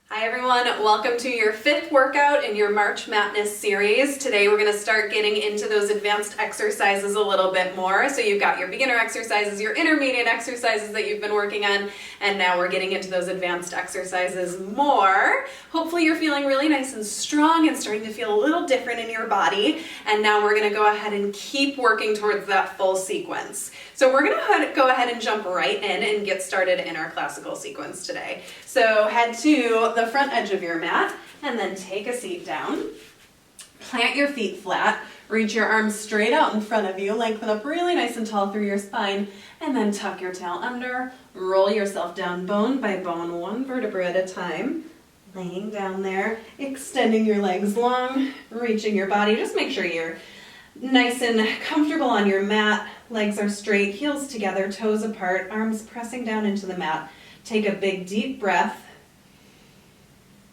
Hi everyone, welcome to your 5th workout in your March Madness series. Today we're going to start getting into those advanced exercises a little bit more. So you've got your beginner exercises, your intermediate exercises that you've been working on, and now we're getting into those advanced exercises more. Hopefully you're feeling really nice and strong and starting to feel a little different in your body. And now we're going to go ahead and keep working towards that full sequence. So we're going to go ahead and jump right in and get started in our classical sequence today. So head to the front edge of your mat and then take a seat down. Plant your feet flat, reach your arms straight out in front of you, lengthen up really nice and tall through your spine, and then tuck your tail under, roll yourself down bone by bone, one vertebra at a time. Laying down there, extending your legs long, reaching your body. Just make sure you're nice and comfortable on your mat. Legs are straight, heels together, toes apart, arms pressing down into the mat. Take a big deep breath.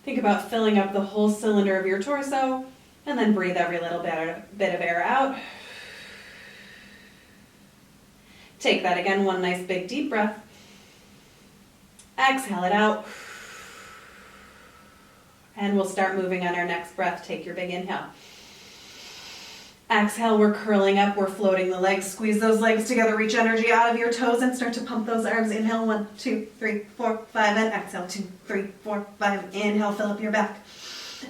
Think about filling up the whole cylinder of your torso, and then breathe every little bit of air out. Take that again, one nice big deep breath. Exhale it out. And we'll start moving on our next breath. Take your big inhale. Exhale, we're curling up, we're floating the legs. Squeeze those legs together, reach energy out of your toes and start to pump those arms. Inhale, 1, 2, 3, 4, 5, and exhale, 2, 3, 4, 5. Inhale, fill up your back.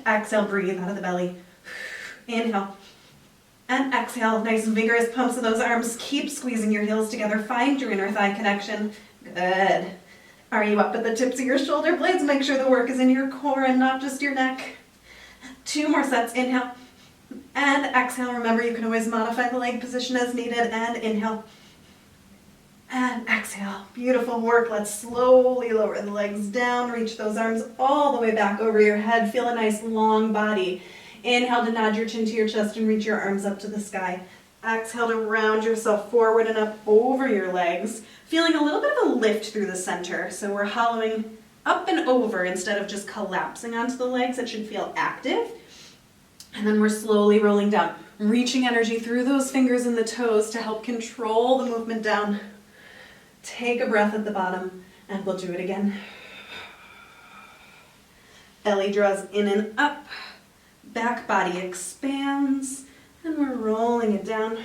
Exhale, breathe out of the belly. Inhale. And exhale, nice vigorous pumps of those arms. Keep squeezing your heels together. Find your inner thigh connection. Good. Are you up at the tips of your shoulder blades? Make sure the work is in your core and not just your neck. 2 more sets. Inhale. And exhale. Remember, you can always modify the leg position as needed. And inhale. And exhale. Beautiful work. Let's slowly lower the legs down. Reach those arms all the way back over your head. Feel a nice long body. Inhale to nod your chin to your chest and reach your arms up to the sky. Exhale to round yourself forward and up over your legs. Feeling a little bit of a lift through the center. So we're hollowing up and over instead of just collapsing onto the legs. It should feel active. And then we're slowly rolling down, reaching energy through those fingers and the toes to help control the movement down. Take a breath at the bottom, and we'll do it again. Belly draws in and up, back body expands, and we're rolling it down.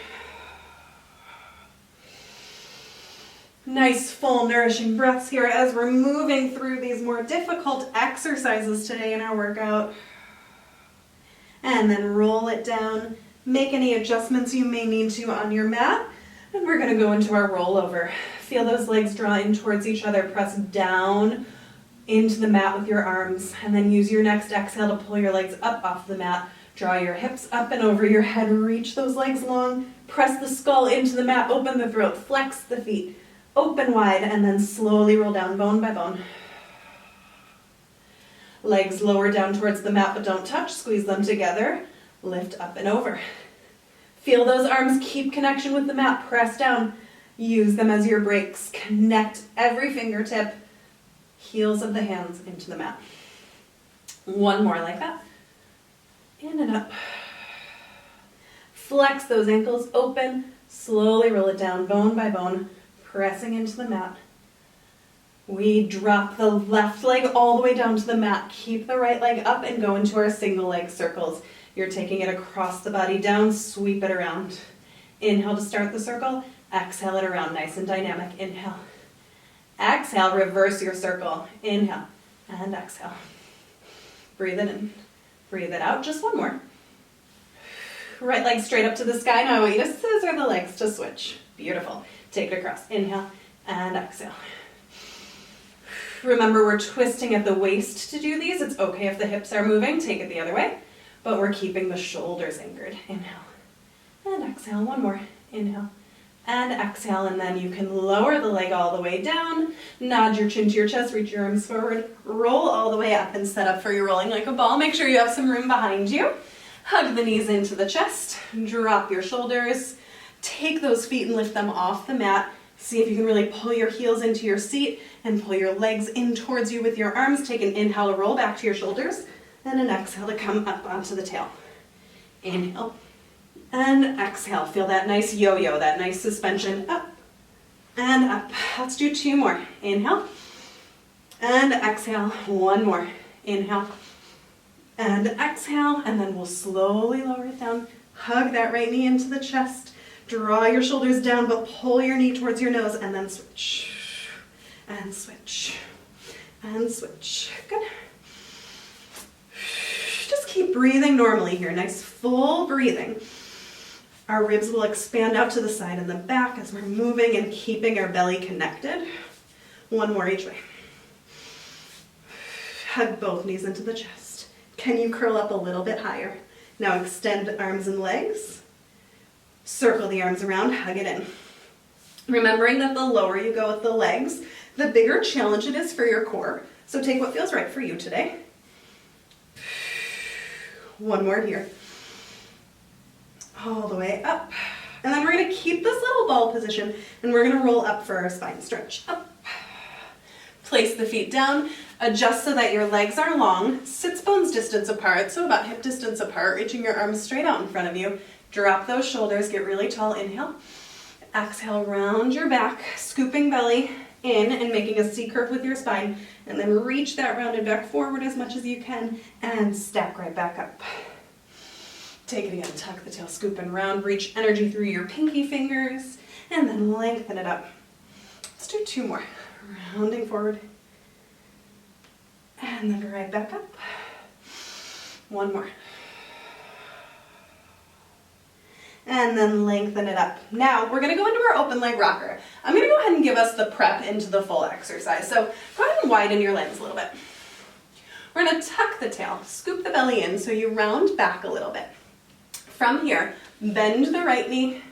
Nice, full, nourishing breaths here as we're moving through these more difficult exercises today in our workout. And then roll it down. Make any adjustments you may need to on your mat. And we're going to go into our rollover. Feel those legs draw in towards each other. Press down into the mat with your arms. And then use your next exhale to pull your legs up off the mat. Draw your hips up and over your head. Reach those legs long. Press the skull into the mat. Open the throat. Flex the feet. Open wide. And then slowly roll down bone by bone. Legs lower down towards the mat, but don't touch. Squeeze them together. Lift up and over. Feel those arms. Keep connection with the mat. Press down. Use them as your brakes. Connect every fingertip. Heels of the hands into the mat. One more like that. In and up. Flex those ankles open. Slowly roll it down bone by bone. Pressing into the mat. We drop the left leg all the way down to the mat. Keep the right leg up and go into our single leg circles. You're taking it across the body down, sweep it around. Inhale to start the circle. Exhale it around, nice and dynamic. Inhale. Exhale, reverse your circle. Inhale and exhale. Breathe it in. Breathe it out. Just one more. Right leg straight up to the sky. Now I want you to scissor the legs to switch. Beautiful. Take it across. Inhale and exhale. Remember, we're twisting at the waist to do these. It's okay if the hips are moving. Take it the other way. But we're keeping the shoulders anchored. Inhale and exhale. One more. Inhale and exhale. And then you can lower the leg all the way down. Nod your chin to your chest. Reach your arms forward. Roll all the way up and set up for your rolling like a ball. Make sure you have some room behind you. Hug the knees into the chest. Drop your shoulders. Take those feet and lift them off the mat. See if you can really pull your heels into your seat and pull your legs in towards you with your arms. Take an inhale to roll back to your shoulders and an exhale to come up onto the tail. Inhale and exhale. Feel that nice yo-yo, that nice suspension up and up. Let's do 2 more. Inhale and exhale. 1 more. Inhale and exhale, and then we'll slowly lower it down. Hug that right knee into the chest. Draw your shoulders down, but pull your knee towards your nose, and then switch. And switch. And switch. Good. Just keep breathing normally here. Nice full breathing. Our ribs will expand out to the side and the back as we're moving and keeping our belly connected. One more each way. Hug both knees into the chest. Can you curl up a little bit higher? Now extend arms and legs. Circle the arms around, hug it in. Remembering that the lower you go with the legs, the bigger challenge it is for your core. So take what feels right for you today. One more here. All the way up. And then we're going to keep this little ball position and we're going to roll up for our spine stretch. Up. Place the feet down. Adjust so that your legs are long, sits bones distance apart, so about hip distance apart, reaching your arms straight out in front of you. Drop those shoulders, get really tall, inhale. Exhale, round your back, scooping belly in and making a C curve with your spine, and then reach that rounded back forward as much as you can and stack right back up. Take it again, tuck the tail, scoop and round, reach energy through your pinky fingers, and then lengthen it up. Let's do two more. Rounding forward. And then right back up. One more. And then lengthen it up. Now we're going to go into our open leg rocker. I'm going to go ahead and give us the prep into the full exercise. So go ahead and widen your legs a little bit. We're going to tuck the tail, scoop the belly in so you round back a little bit. From here, bend the right knee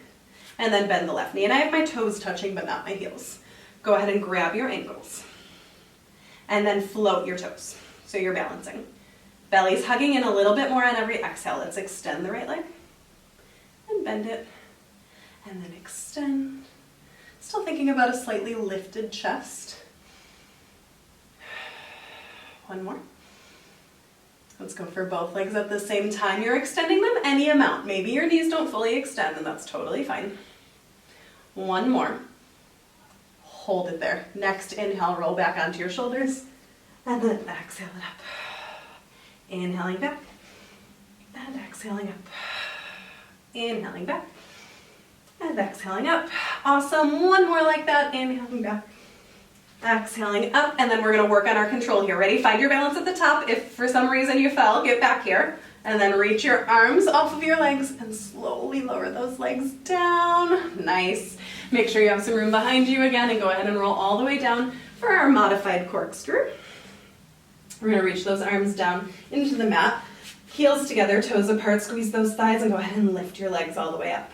and then bend the left knee. And I have my toes touching but not my heels. Go ahead and grab your ankles. And then float your toes, so you're balancing. Belly's hugging in a little bit more on every exhale. Let's extend the right leg, and bend it, and then extend. Still thinking about a slightly lifted chest. One more. Let's go for both legs at the same time. You're extending them any amount. Maybe your knees don't fully extend, and that's totally fine. One more. Hold it there. Next inhale, roll back onto your shoulders, and then exhale it up. Inhaling back, and exhaling up. Inhaling back, and exhaling up. Awesome. One more like that. Inhaling back, exhaling up, and then we're going to work on our control here. Ready? Find your balance at the top. If for some reason you fell, get back here, and then reach your arms off of your legs and slowly lower those legs down. Nice. Make sure you have some room behind you again and go ahead and roll all the way down for our modified corkscrew. We're going to reach those arms down into the mat, heels together, toes apart, squeeze those thighs and go ahead and lift your legs all the way up.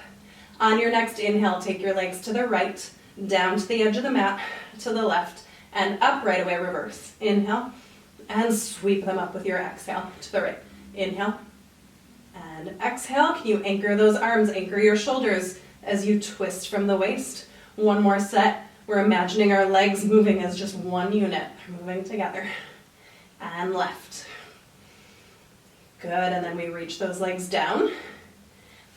On your next inhale, take your legs to the right, down to the edge of the mat, to the left, and up right away, reverse. Inhale, and sweep them up with your exhale to the right. Inhale, and exhale. Can you anchor those arms, anchor your shoulders as you twist from the waist? One more set. We're imagining our legs moving as just one unit. They're moving together. And left. Good, and then we reach those legs down.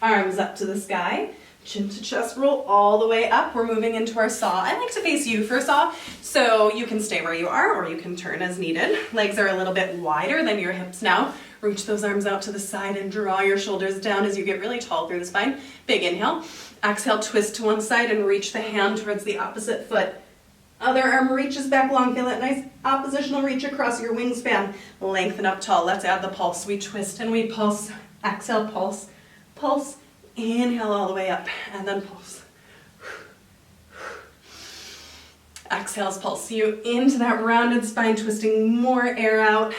Arms up to the sky. Chin to chest roll all the way up. We're moving into our saw. I like to face you for saw, so you can stay where you are or you can turn as needed. Legs are a little bit wider than your hips now. Reach those arms out to the side and draw your shoulders down as you get really tall through the spine. Big inhale. Exhale, twist to one side and reach the hand towards the opposite foot. Other arm reaches back long. Feel that nice oppositional reach across your wingspan. Lengthen up tall. Let's add the pulse. We twist and we pulse. Exhale, pulse. Pulse. Inhale all the way up and then pulse. Exhales, pulse you into that rounded spine, twisting more air out.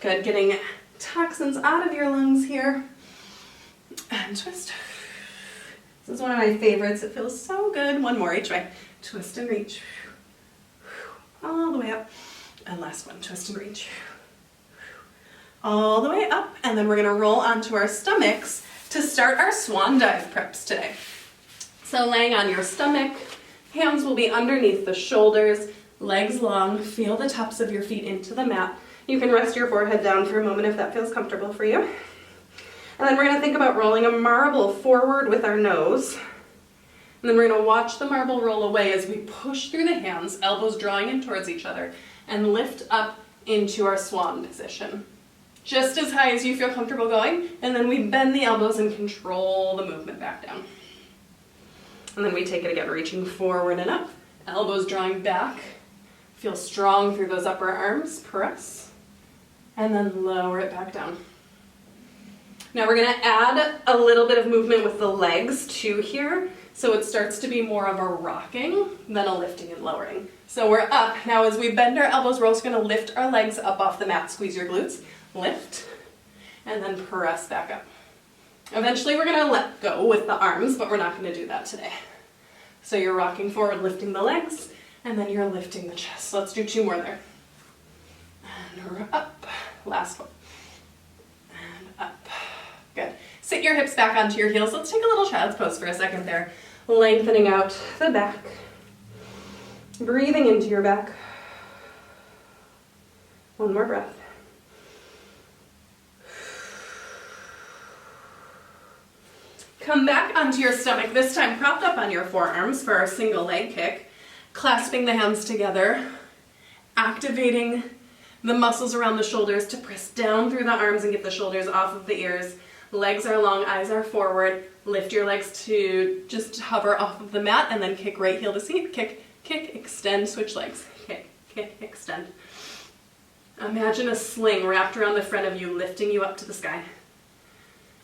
Good, getting toxins out of your lungs here. And twist. This is one of my favorites. It feels so good. One more each way. Twist and reach. All the way up. And last one, twist and reach. All the way up. And then we're going to roll onto our stomachs to start our swan dive preps today. So laying on your stomach, hands will be underneath the shoulders, legs long, feel the tops of your feet into the mat. You can rest your forehead down for a moment if that feels comfortable for you. And then we're going to think about rolling a marble forward with our nose. And then we're going to watch the marble roll away as we push through the hands, elbows drawing in towards each other, and lift up into our swan position. Just as high as you feel comfortable going, and then we bend the elbows and control the movement back down. And then we take it again, reaching forward and up, elbows drawing back. Feel strong through those upper arms, press, and then lower it back down. Now we're gonna add a little bit of movement with the legs too here, so it starts to be more of a rocking than a lifting and lowering. So we're up. Now as we bend our elbows, we're also gonna lift our legs up off the mat, squeeze your glutes, lift, and then press back up. Eventually we're gonna let go with the arms, but we're not gonna do that today. So you're rocking forward, lifting the legs, and then you're lifting the chest. So let's do 2 more there. And we're up, last one, and up. Good. Sit your hips back onto your heels. Let's take a little child's pose for a second there. Lengthening out the back. Breathing into your back. One more breath. Come back onto your stomach, this time propped up on your forearms for our single leg kick. Clasping the hands together. Activating the muscles around the shoulders to press down through the arms and get the shoulders off of the ears. Legs are long, eyes are forward. Lift your legs to just hover off of the mat and then kick right heel to seat. Kick, kick, extend, switch legs. Kick, kick, extend. Imagine a sling wrapped around the front of you, lifting you up to the sky.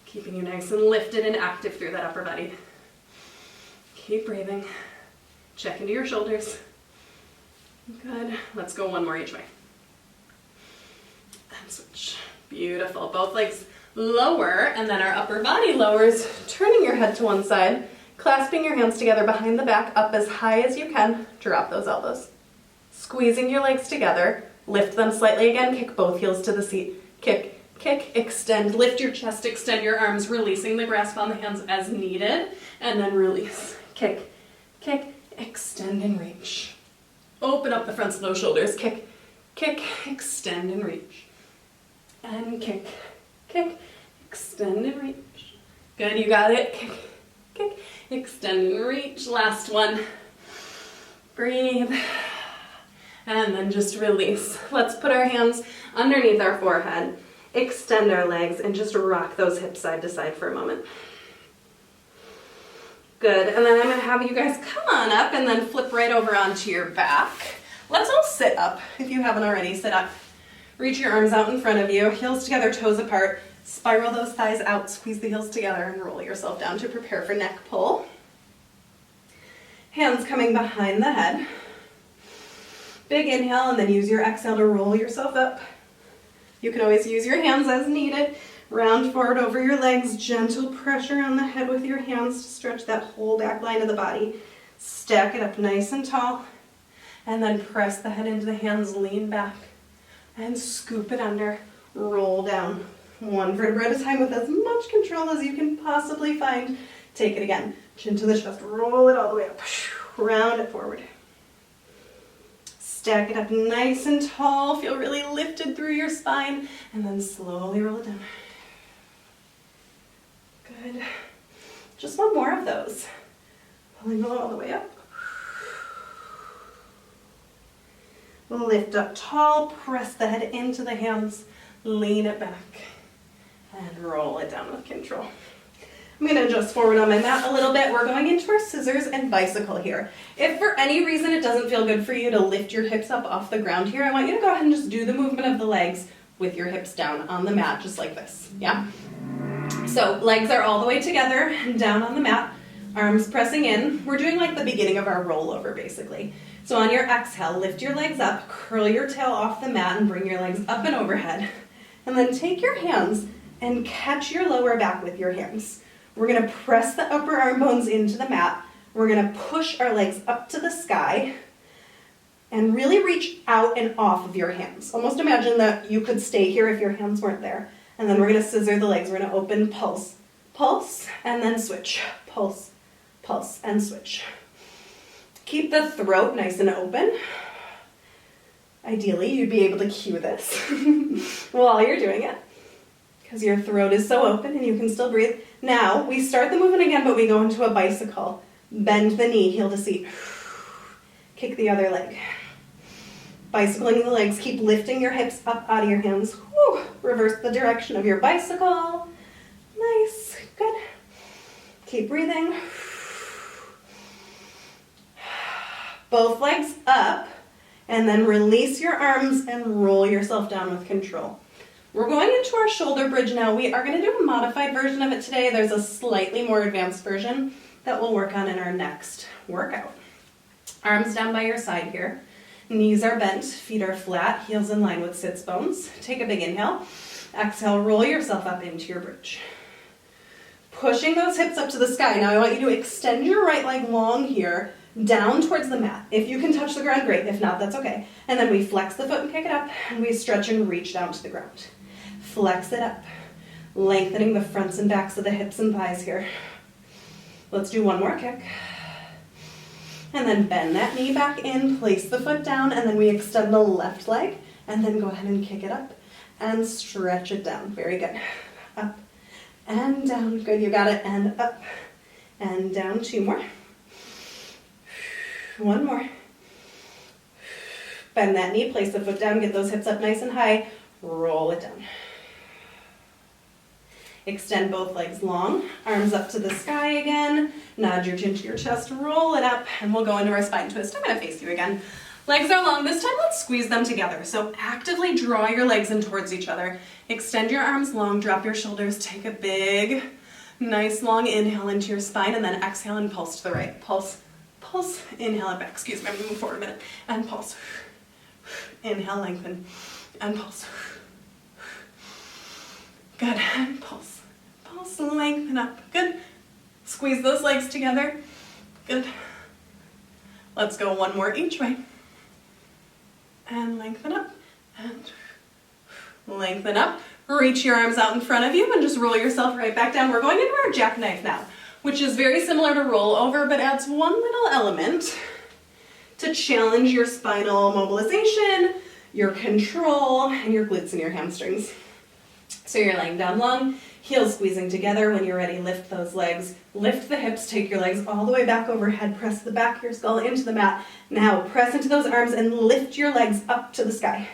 Keeping you nice and lifted and active through that upper body. Keep breathing. Check into your shoulders. Good. Let's go 1 more each way. And switch. Beautiful. Both legs lower, and then our upper body lowers, turning your head to one side, clasping your hands together behind the back, up as high as you can, drop those elbows. Squeezing your legs together, lift them slightly again, kick both heels to the seat, kick, kick, extend, lift your chest, extend your arms, releasing the grasp on the hands as needed, and then release, kick, kick, extend and reach. Open up the fronts of those shoulders, kick, kick, extend and reach, and kick, kick, extend and reach. Good, you got it. Kick, kick, extend and reach. Last one. Breathe. And then just release. Let's put our hands underneath our forehead, extend our legs, and just rock those hips side to side for a moment. Good, and then I'm gonna have you guys come on up and then flip right over onto your back. Let's all sit up. If you haven't already, sit up. Reach your arms out in front of you, heels together, toes apart. Spiral those thighs out, squeeze the heels together, and roll yourself down to prepare for neck pull. Hands coming behind the head. Big inhale, and then use your exhale to roll yourself up. You can always use your hands as needed. Round forward over your legs, gentle pressure on the head with your hands to stretch that whole back line of the body. Stack it up nice and tall, and then press the head into the hands, lean back. And scoop it under, roll down. 1 vertebra at a time with as much control as you can possibly find. Take it again. Chin to the chest, roll it all the way up. Round it forward. Stack it up nice and tall. Feel really lifted through your spine. And then slowly roll it down. Good. Just 1 more of those. Pulling it all the way up. Lift up tall, press the head into the hands, lean it back, and roll it down with control. I'm going to adjust forward on my mat a little bit. We're going into our scissors and bicycle here. If for any reason it doesn't feel good for you to lift your hips up off the ground here, I want you to go ahead and just do the movement of the legs with your hips down on the mat, just like this, yeah? So legs are all the way together, down on the mat, arms pressing in. We're doing like the beginning of our rollover, basically. So on your exhale, lift your legs up, curl your tail off the mat, and bring your legs up and overhead. And then take your hands and catch your lower back with your hands. We're going to press the upper arm bones into the mat. We're going to push our legs up to the sky and really reach out and off of your hands. Almost imagine that you could stay here if your hands weren't there. And then we're going to scissor the legs. We're going to open, pulse, pulse, and then switch. Pulse, pulse, and switch. Keep the throat nice and open. Ideally, you'd be able to cue this while you're doing it, because your throat is so open and you can still breathe. Now, we start the movement again, but we go into a bicycle. Bend the knee, heel to seat. Kick the other leg. Bicycling the legs, keep lifting your hips up out of your hands. Whew. Reverse the direction of your bicycle. Nice, good. Keep breathing. Both legs up, and then release your arms and roll yourself down with control. We're going into our shoulder bridge now. We are going to do a modified version of it today. There's a slightly more advanced version that we'll work on in our next workout. Arms down by your side here. Knees are bent, feet are flat, heels in line with sits bones. Take a big inhale. Exhale, roll yourself up into your bridge. Pushing those hips up to the sky. Now I want you to extend your right leg long here, down towards the mat. If you can touch the ground, great. If not, that's okay. And then we flex the foot and kick it up, and we stretch and reach down to the ground. Flex it up, lengthening the fronts and backs of the hips and thighs here. Let's do one more kick. And then bend that knee back in, place the foot down, and then we extend the left leg, and then go ahead and kick it up and stretch it down. Very good. Up and down. Good, you got it. And up and down. Two more. One more. Bend that knee, place the foot down, get those hips up nice and high. Roll it down. Extend both legs long, arms up to the sky again. Nod your chin to your chest, roll it up, and we'll go into our spine twist. I'm gonna face you again. Legs are long. This time, let's squeeze them together. So actively draw your legs in towards each other. Extend your arms long, drop your shoulders, take a big, nice long inhale into your spine, and then exhale and pulse to the right. Pulse, pulse, inhale it back. Excuse me, I'm gonna move forward a minute. And pulse. Inhale, lengthen, and pulse. Good, and pulse. Pulse, lengthen up. Good. Squeeze those legs together. Good. Let's go one more each way. And lengthen up. And lengthen up. Reach your arms out in front of you and just roll yourself right back down. We're going into our jackknife now, which is very similar to rollover, but adds one little element to challenge your spinal mobilization, your control, and your glutes and your hamstrings. So you're laying down long, heels squeezing together. When you're ready, lift those legs, lift the hips, take your legs all the way back overhead, press the back of your skull into the mat. Now press into those arms and lift your legs up to the sky.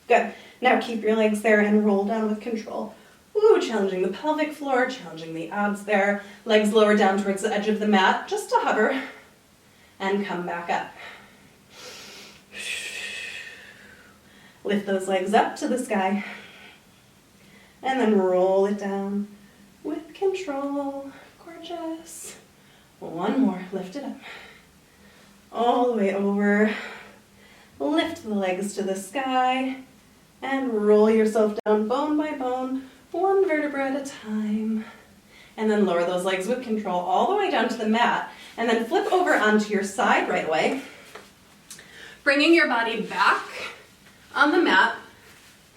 Good. Now keep your legs there and roll down with control. Woo, challenging the pelvic floor, challenging the abs there. Legs lower down towards the edge of the mat, just to hover, and come back up. Lift those legs up to the sky, and then roll it down with control. Gorgeous. One more, lift it up. All the way over. Lift the legs to the sky, and roll yourself down bone by bone, one vertebra at a time. And then lower those legs with control all the way down to the mat, and then flip over onto your side right away, bringing your body back on the mat,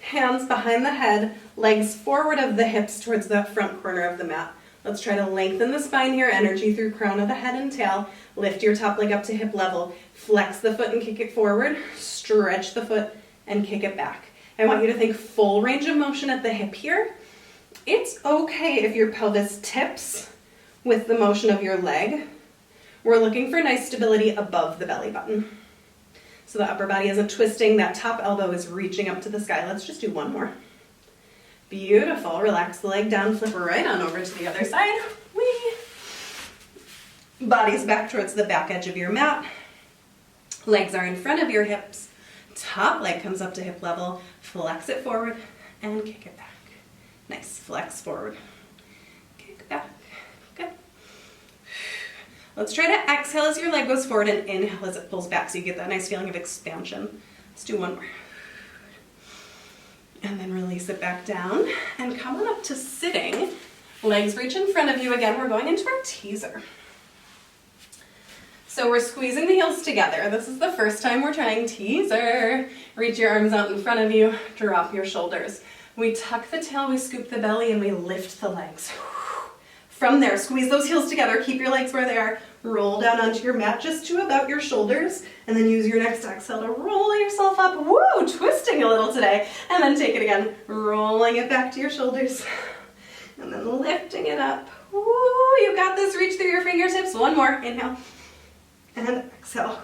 hands behind the head, legs forward of the hips towards the front corner of the mat. Let's try to lengthen the spine here, energy through crown of the head and tail. Lift your top leg up to hip level. Flex the foot and kick it forward. Stretch the foot and kick it back. I want you to think full range of motion at the hip here. It's okay if your pelvis tips with the motion of your leg. We're looking for nice stability above the belly button. So the upper body isn't twisting, that top elbow is reaching up to the sky. Let's just do one more. Beautiful. Relax the leg down, flip right on over to the other side. Whee! Body's back towards the back edge of your mat. Legs are in front of your hips. Top leg comes up to hip level. Flex it forward and kick it back. Nice. Flex forward. Kick back. Good. Let's try to exhale as your leg goes forward and inhale as it pulls back so you get that nice feeling of expansion. Let's do one more. And then release it back down and come on up to sitting. Legs reach in front of you again. We're going into our teaser. So we're squeezing the heels together. This is the first time we're trying teaser. Reach your arms out in front of you, drop your shoulders. We tuck the tail, we scoop the belly, and we lift the legs. From there, squeeze those heels together, keep your legs where they are, roll down onto your mat just to about your shoulders, and then use your next exhale to roll yourself up. Woo, twisting a little today. And then take it again, rolling it back to your shoulders, and then lifting it up. Woo, you got this, reach through your fingertips. One more, inhale, and exhale.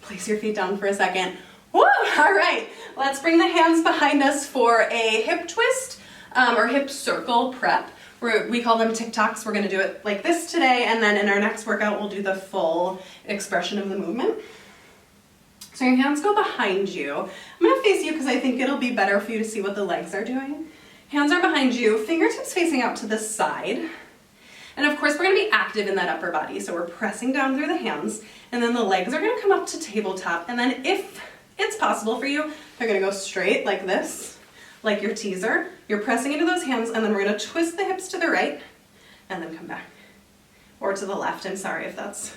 Place your feet down for a second. Woo! All right, let's bring the hands behind us for a hip twist or hip circle prep. We call them TikToks. We're gonna do it like this today, and then in our next workout, we'll do the full expression of the movement. So your hands go behind you. I'm gonna face you because I think it'll be better for you to see what the legs are doing. Hands are behind you, fingertips facing out to the side. And of course, we're gonna be active in that upper body. So we're pressing down through the hands, and then the legs are gonna come up to tabletop. And then if it's possible for you, they're gonna go straight like this, like your teaser. You're pressing into those hands, and then we're gonna twist the hips to the right, and then come back. Or to the left, I'm sorry if that's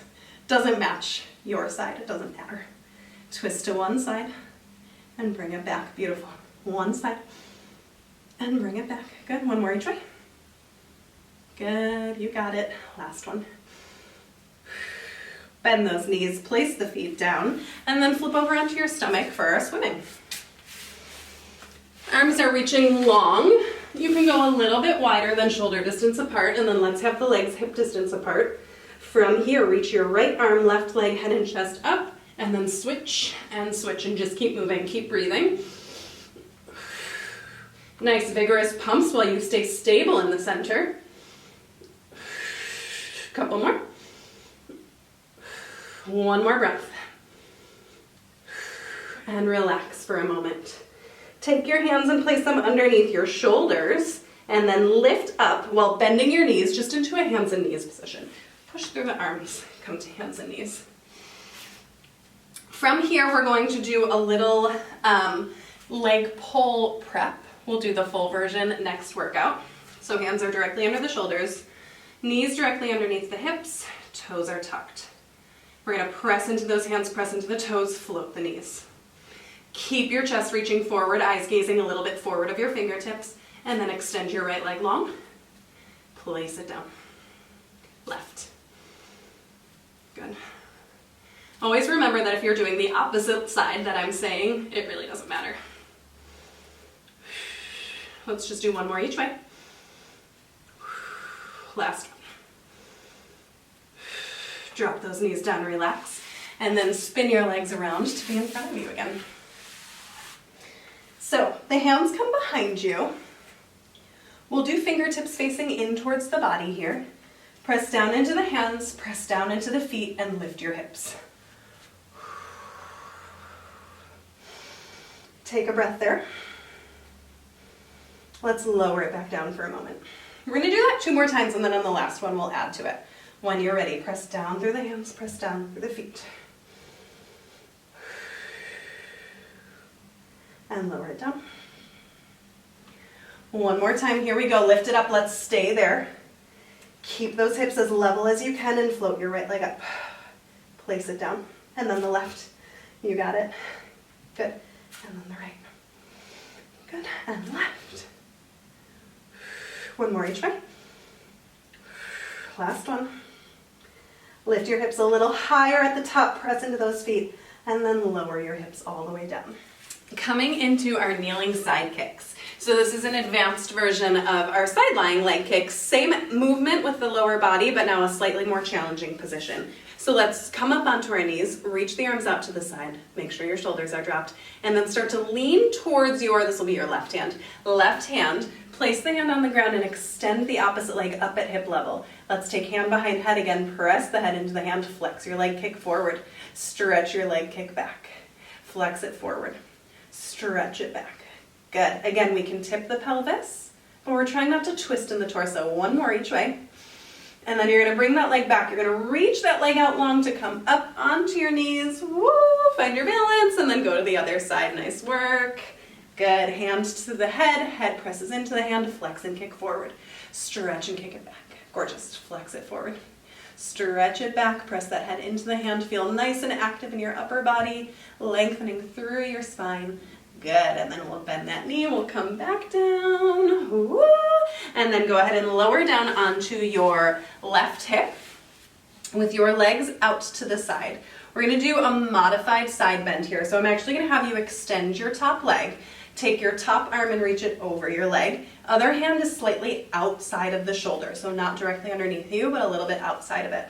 doesn't match your side, it doesn't matter. Twist to one side, and bring it back, beautiful. One side, and bring it back. Good, one more each way. Good, you got it. Last one. Bend those knees, place the feet down, and then flip over onto your stomach for our swimming. Arms are reaching long. You can go a little bit wider than shoulder distance apart, and then let's have the legs hip distance apart. From here, reach your right arm, left leg, head and chest up, and then switch, and just keep moving, keep breathing. Nice vigorous pumps while you stay stable in the center. Couple more. One more breath. And relax for a moment. Take your hands and place them underneath your shoulders, and then lift up while bending your knees just into a hands and knees position. Push through the arms, come to hands and knees. From here, we're going to do a little leg pull prep. We'll do the full version next workout. So hands are directly under the shoulders, knees directly underneath the hips, toes are tucked. We're gonna press into those hands, press into the toes, float the knees. Keep your chest reaching forward, eyes gazing a little bit forward of your fingertips, and then extend your right leg long. Place it down. Left. Good. Always remember that if you're doing the opposite side that I'm saying, it really doesn't matter. Let's just do one more each way. Last one. Drop those knees down, relax, and then spin your legs around to be in front of you again. So the hands come behind you. We'll do fingertips facing in towards the body here. Press down into the hands, press down into the feet, and lift your hips. Take a breath there. Let's lower it back down for a moment. We're going to do that 2 more times, and then on the last one we'll add to it. When you're ready, press down through the hands, press down through the feet. And lower it down. One more time, here we go. Lift it up, let's stay there. Keep those hips as level as you can and float your right leg up. Place it down. And then the left. You got it. Good. And then the right. Good. And left. One more each way. Last one. Lift your hips a little higher at the top, press into those feet, and then lower your hips all the way down. Coming into our kneeling side kicks. So this is an advanced version of our side lying leg kicks. Same movement with the lower body, but now a slightly more challenging position. So let's come up onto our knees, reach the arms out to the side, make sure your shoulders are dropped, and then start to lean towards this will be your left hand. Left hand, place the hand on the ground and extend the opposite leg up at hip level. Let's take hand behind head again, press the head into the hand, flex your leg, kick forward, stretch your leg, kick back, flex it forward, stretch it back. Good. Again, we can tip the pelvis, but we're trying not to twist in the torso. One more each way. And then you're going to bring that leg back. You're going to reach that leg out long to come up onto your knees. Woo! Find your balance and then go to the other side. Nice work. Good. Hand to the head. Head presses into the hand. Flex and kick forward. Stretch and kick it back. Gorgeous. Flex it forward. Stretch it back. Press that head into the hand. Feel nice and active in your upper body, lengthening through your spine. Good, and then we'll bend that knee, we'll come back down, woo, and then go ahead and lower down onto your left hip with your legs out to the side. We're gonna do a modified side bend here, so I'm actually gonna have you extend your top leg, take your top arm and reach it over your leg. Other hand is slightly outside of the shoulder, so not directly underneath you, but a little bit outside of it.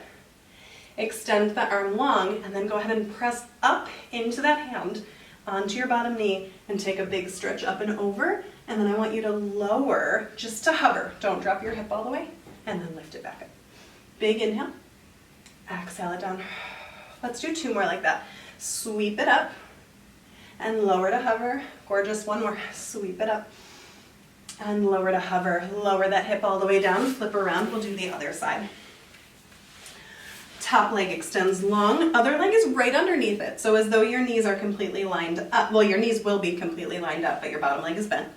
Extend the arm long, and then go ahead and press up into that hand, onto your bottom knee, and take a big stretch up and over. And then I want you to lower, just to hover. Don't drop your hip all the way, and then lift it back up. Big inhale. Exhale it down. Let's do 2 more like that. Sweep it up, and lower to hover. Gorgeous, 1 more. Sweep it up, and lower to hover. Lower that hip all the way down, flip around. We'll do the other side. Top leg extends long, other leg is right underneath it. So as though your knees are completely lined up. Well, your knees will be completely lined up, but your bottom leg is bent.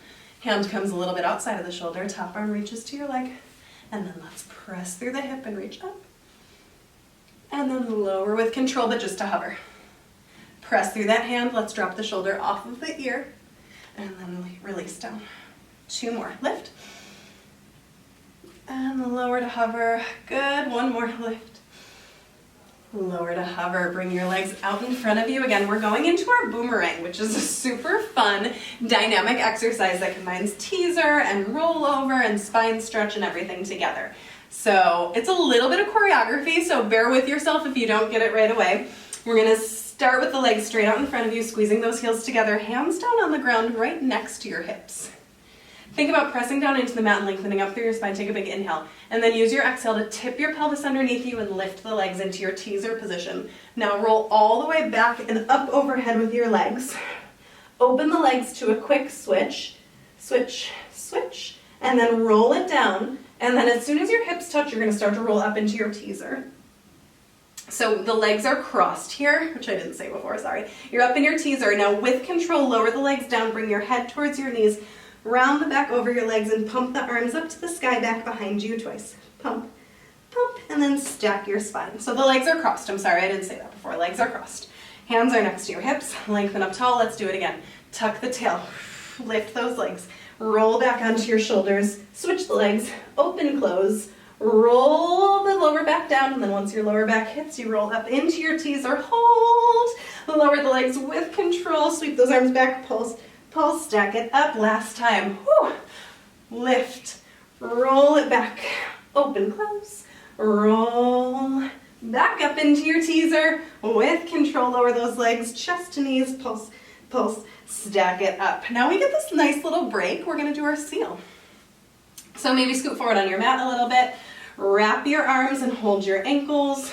Hand comes a little bit outside of the shoulder, top arm reaches to your leg. And then let's press through the hip and reach up. And then lower with control, but just to hover. Press through that hand, let's drop the shoulder off of the ear. And then release down. 2 more, lift. And lower to hover, good, 1 more, lift. Lower to hover, bring your legs out in front of you. Again, we're going into our boomerang, which is a super fun, dynamic exercise that combines teaser and rollover and spine stretch and everything together. So it's a little bit of choreography, so bear with yourself if you don't get it right away. We're gonna start with the legs straight out in front of you, squeezing those heels together, hands down on the ground right next to your hips. Think about pressing down into the mat and lengthening up through your spine. Take a big inhale. And then use your exhale to tip your pelvis underneath you and lift the legs into your teaser position. Now roll all the way back and up overhead with your legs. Open the legs to a quick switch. Switch, switch. And then roll it down. And then as soon as your hips touch, you're going to start to roll up into your teaser. So the legs are crossed here, which I didn't say before, sorry. You're up in your teaser. Now with control, lower the legs down. Bring your head towards your knees. Round the back over your legs and pump the arms up to the sky back behind you twice. Pump, pump, and then stack your spine. So the legs are crossed. I'm sorry, I didn't say that before. Legs are crossed. Hands are next to your hips. Lengthen up tall. Let's do it again. Tuck the tail. Lift those legs. Roll back onto your shoulders. Switch the legs. Open, close. Roll the lower back down. And then once your lower back hits, you roll up into your teaser. Hold. Lower the legs with control. Sweep those arms back. Pulse. Pulse, stack it up, last time. Whew. Lift, roll it back, open, close, roll, back up into your teaser, with control, lower those legs, chest to knees, pulse, pulse, stack it up. Now we get this nice little break, we're gonna do our seal. So maybe scoot forward on your mat a little bit, wrap your arms and hold your ankles.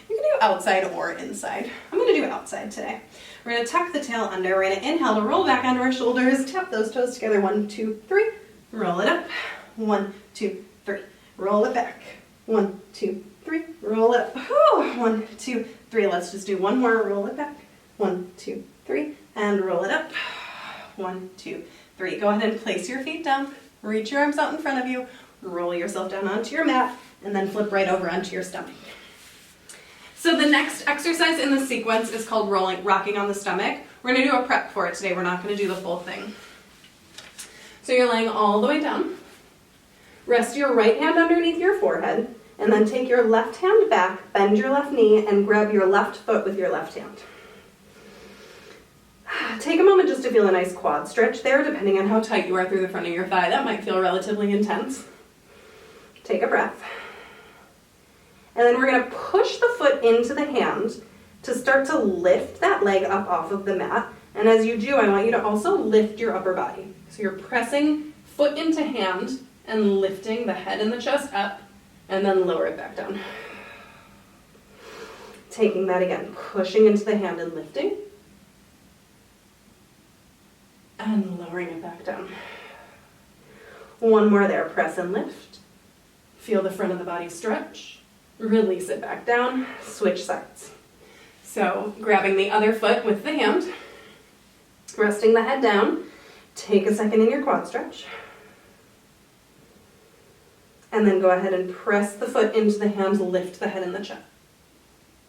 You can do outside or inside. I'm gonna do outside today. We're going to tuck the tail under. We're going to inhale to roll back onto our shoulders. Tap those toes together. 1, 2, 3. Roll it up. 1, 2, 3. Roll it back. 1, 2, 3. Roll it up. Whew. 1, 2, 3. Let's just do 1 more. Roll it back. 1, 2, 3. And roll it up. 1, 2, 3. Go ahead and place your feet down. Reach your arms out in front of you. Roll yourself down onto your mat. And then flip right over onto your stomach. So the next exercise in the sequence is called rocking on the stomach. We're going to do a prep for it today. We're not going to do the full thing. So you're laying all the way down. Rest your right hand underneath your forehead, and then take your left hand back, bend your left knee, and grab your left foot with your left hand. Take a moment just to feel a nice quad stretch there, depending on how tight you are through the front of your thigh. That might feel relatively intense. Take a breath. And then we're going to push the foot into the hand to start to lift that leg up off of the mat. And as you do, I want you to also lift your upper body. So you're pressing foot into hand and lifting the head and the chest up, and then lower it back down. Taking that again, pushing into the hand and lifting, and lowering it back down. 1 more there, press and lift. Feel the front of the body stretch. Release it back down, switch sides. So grabbing the other foot with the hand, resting the head down, take a second in your quad stretch, and then go ahead and press the foot into the hand, lift the head and the chest.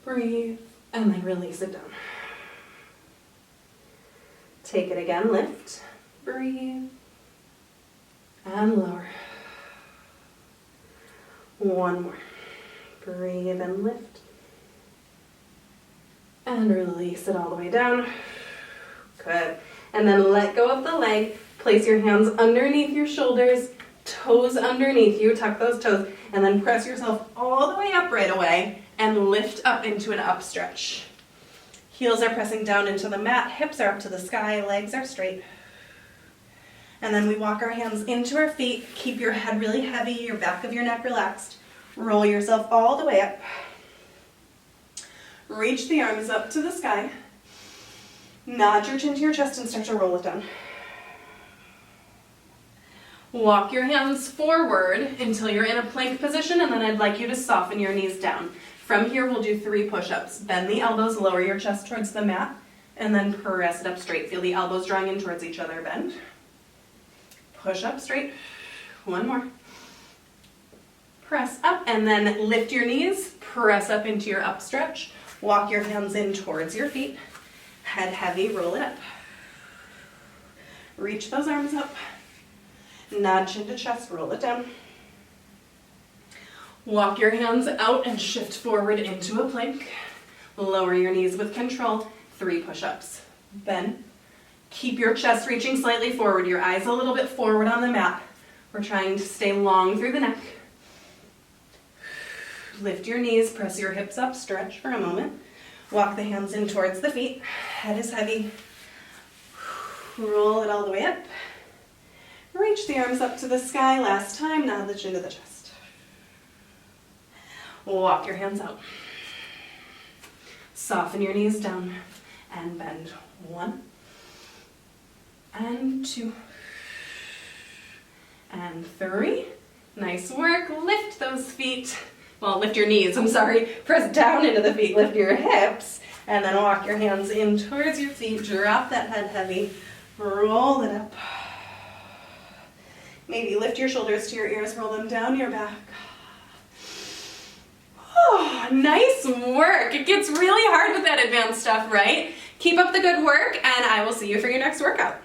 Breathe, and then release it down. Take it again, lift, breathe, and lower. 1 more. Breathe and lift. And release it all the way down. Good. And then let go of the leg. Place your hands underneath your shoulders, toes underneath you. Tuck those toes. And then press yourself all the way up right away. and lift up into an up stretch. Heels are pressing down into the mat, hips are up to the sky, legs are straight. And then we walk our hands into our feet, keep your head really heavy, your back of your neck relaxed. Roll yourself all the way up. Reach the arms up to the sky. Nod your chin to your chest and start to roll it down. Walk your hands forward until you're in a plank position, and then I'd like you to soften your knees down. From here, we'll do 3 push-ups. Bend the elbows, lower your chest towards the mat, and then press it up straight. Feel the elbows drawing in towards each other. Bend. Push up straight. 1 more. Press up, and then lift your knees. Press up into your up stretch. Walk your hands in towards your feet. Head heavy, roll it up. Reach those arms up. Nod chin to chest, roll it down. Walk your hands out and shift forward into a plank. Lower your knees with control. 3 push-ups. Bend. Keep your chest reaching slightly forward. Your eyes a little bit forward on the mat. We're trying to stay long through the neck. Lift your knees, press your hips up, stretch for a moment. Walk the hands in towards the feet. Head is heavy. Roll it all the way up. Reach the arms up to the sky. Last time, nod the chin to the chest. Walk your hands out. Soften your knees down and bend. 1 and 2 and 3. Nice work. Lift those feet. Well, lift your knees, I'm sorry. Press down into the feet, lift your hips, and then walk your hands in towards your feet. Drop that head heavy. Roll it up. Maybe lift your shoulders to your ears, roll them down your back. Oh, nice work. It gets really hard with that advanced stuff, right? Keep up the good work, and I will see you for your next workout.